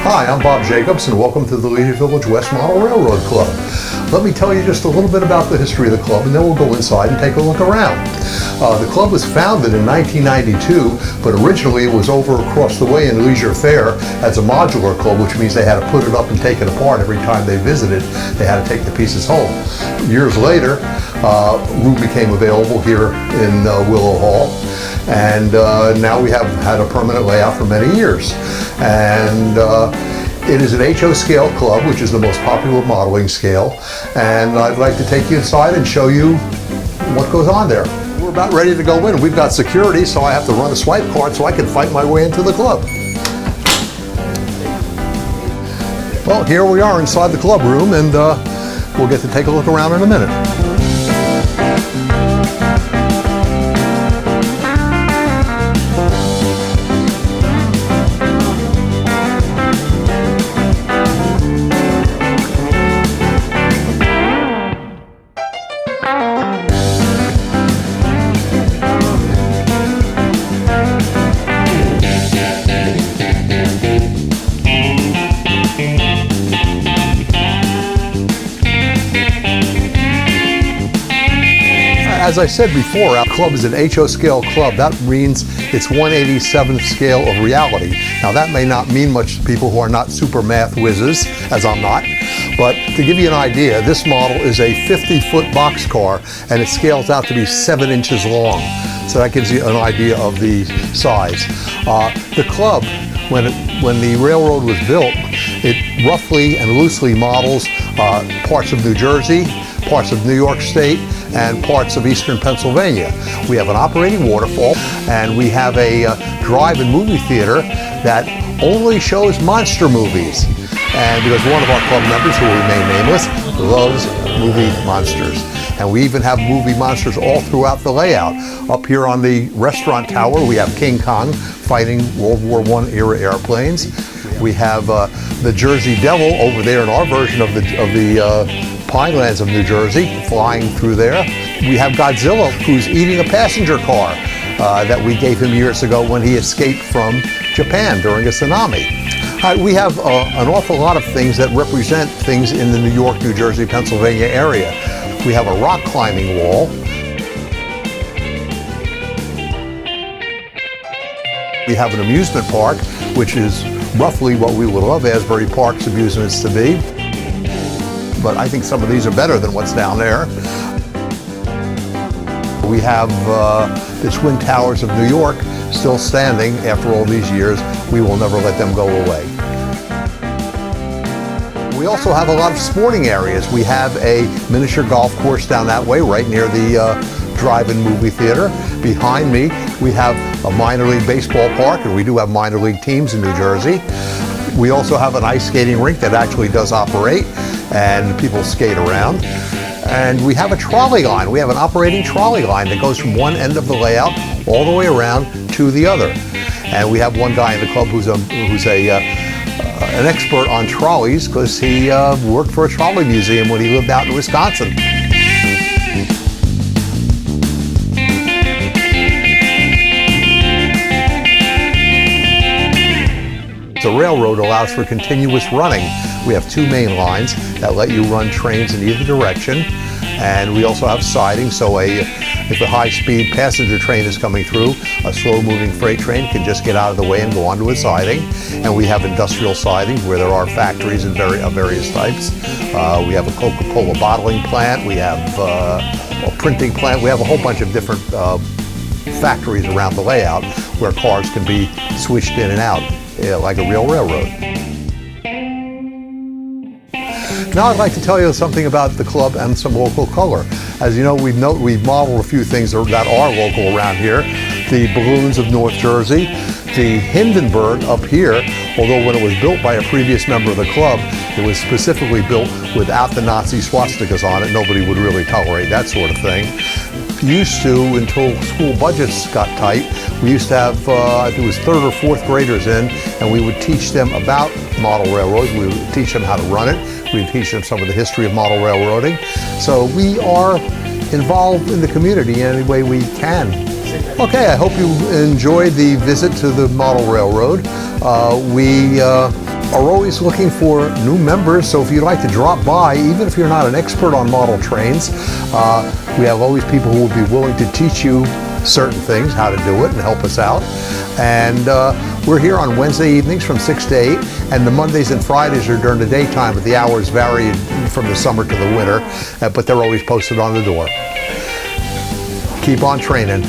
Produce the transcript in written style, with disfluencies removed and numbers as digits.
Hi, I'm Bob Jacobs, and welcome to the Leisure Village West Model Railroad Club. Let me tell you just a little bit about the history of the club, and then we'll go inside and take a look around. The club was founded in 1992, but originally it was over across the way in Leisure Fair as a modular club, which means they had to put it up and take it apart every time they visited. They had to take the pieces home. Years later, room became available here in Willow Hall, and now we have had a permanent layout for many years. And it is an HO scale club, which is the most popular modeling scale, and I'd like to take you inside and show you what goes on there. We're about ready to go in. We've got security, so I have to run a swipe card so I can fight my way into the club. Well, here we are inside the club room, and we'll get to take a look around in a minute. As I said before, our club is an HO scale club. That means it's 1/87th scale of reality. Now that may not mean much to people who are not super math whizzes, as I'm not, but to give you an idea, this model is a 50-foot boxcar, and it scales out to be 7 inches long. So that gives you an idea of the size. The club, when the railroad was built, it roughly and loosely models parts of New Jersey, parts of New York State, and parts of eastern Pennsylvania. We have an operating waterfall, and we have a drive-in movie theater that only shows monster movies. And because one of our club members, who will remain nameless, loves movie monsters. And we even have movie monsters all throughout the layout. Up here on the restaurant tower, we have King Kong fighting World War I era airplanes. We have the Jersey Devil over there in our version of the Pinelands of New Jersey, flying through there. We have Godzilla, who's eating a passenger car that we gave him years ago when he escaped from Japan during a tsunami. We have an awful lot of things that represent things in the New York, New Jersey, Pennsylvania area. We have a rock climbing wall. We have an amusement park, which is roughly what we would love Asbury Park's amusements to be. But I think some of these are better than what's down there. We have the Twin Towers of New York still standing after all these years. We will never let them go away. We also have a lot of sporting areas. We have a miniature golf course down that way, right near the drive-in movie theater. Behind me, we have a minor league baseball park, and we do have minor league teams in New Jersey. We also have an ice skating rink that actually does operate, and people skate around. And we have a trolley line. We have an operating trolley line that goes from one end of the layout all the way around to the other. And we have one guy in the club who's an expert on trolleys because he worked for a trolley museum when he lived out in Wisconsin. The railroad allows for continuous running. We have 2 main lines that let you run trains in either direction, and we also have siding, so if a high-speed passenger train is coming through, a slow-moving freight train can just get out of the way and go onto a siding. And we have industrial siding where there are factories of various types. We have a Coca-Cola bottling plant, we have a printing plant, we have a whole bunch of different factories around the layout where cars can be switched in and out like a real railroad. Now I'd like to tell you something about the club and some local color. As you know, we've modeled a few things that are local around here. The balloons of North Jersey, the Hindenburg up here, although when it was built by a previous member of the club, it was specifically built without the Nazi swastikas on it. Nobody would really tolerate that sort of thing. Used to, until school budgets got tight, we used to have, I think it was 3rd or 4th graders in, and we would teach them about model railroads. We would teach them how to run it. We would teach them some of the history of model railroading. So we are involved in the community in any way we can. Okay, I hope you enjoyed the visit to the model railroad. We are always looking for new members, so if you'd like to drop by, even if you're not an expert on model trains, we have always people who will be willing to teach you certain things, how to do it, and help us out. And we're here on Wednesday evenings from 6 to 8, and the Mondays and Fridays are during the daytime, but the hours vary from the summer to the winter, but they're always posted on the door. Keep on training.